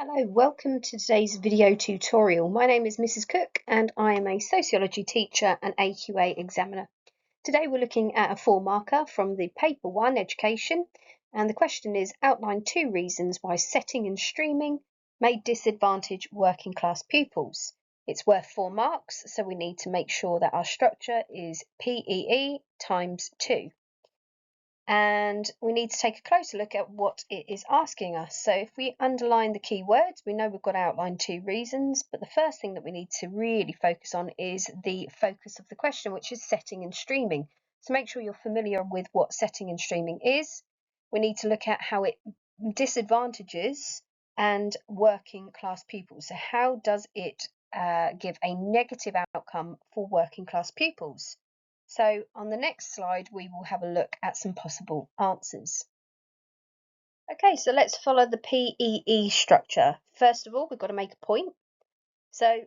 Hello, welcome to today's video tutorial. My name is Mrs. Cook and I am a sociology teacher and AQA examiner. Today we're looking at a 4-marker from the paper 1 education, and the question is outline 2 reasons why setting and streaming may disadvantage working class pupils. It's worth 4 marks, so we need to make sure that our structure is PEE times 2. And we need to take a closer look at what it is asking us. So if we underline the key words, we know we've got to outline 2 reasons, but the first thing that we need to really focus on is the focus of the question, which is setting and streaming. So make sure you're familiar with what setting and streaming is. We need to look at how it disadvantages and working class pupils. So how does it give a negative outcome for working class pupils? So on the next slide, we will have a look at some possible answers. Okay, so let's follow the PEE structure. First of all, we've got to make a point. So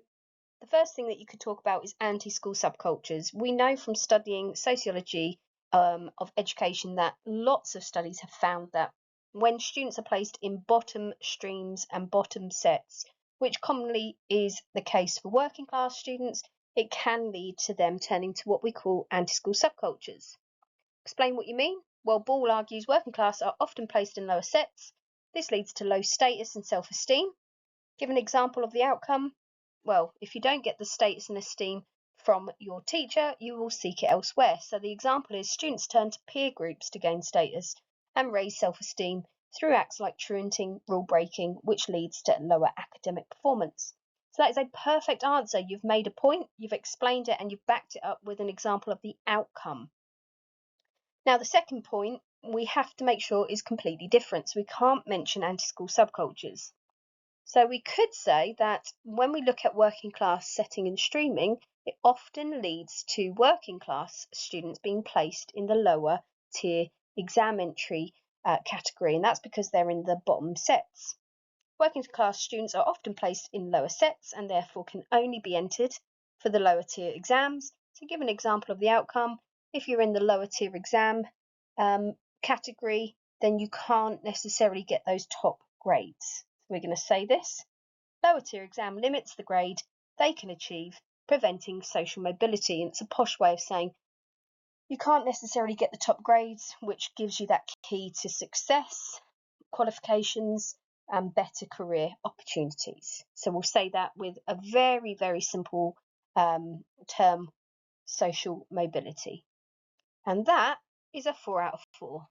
the first thing that you could talk about is anti-school subcultures. We know from studying sociology of education that lots of studies have found that when students are placed in bottom streams and bottom sets, which commonly is the case for working class students, it can lead to them turning to what we call anti-school subcultures. Explain what you mean? Well, Ball argues working class are often placed in lower sets. This leads to low status and self-esteem. Give an example of the outcome. Well, if you don't get the status and esteem from your teacher, you will seek it elsewhere. So the example is students turn to peer groups to gain status and raise self-esteem through acts like truanting, rule breaking, which leads to lower academic performance. So that is a perfect answer. You've made a point, you've explained it, and you've backed it up with an example of the outcome. Now, the second point we have to make sure is completely different. So we can't mention anti-school subcultures. So we could say that when we look at working class setting and streaming, it often leads to working class students being placed in the lower tier exam entry category, and that's because they're in the bottom sets. Working class students are often placed in lower sets and therefore can only be entered for the lower tier exams. To give an example of the outcome, if you're in the lower tier exam category, then you can't necessarily get those top grades. We're going to say this. Lower tier exam limits the grade they can achieve, preventing social mobility. And it's a posh way of saying you can't necessarily get the top grades, which gives you that key to success, qualifications, and better career opportunities. So we'll say that with a very, very simple term, social mobility. And that is a 4 out of 4.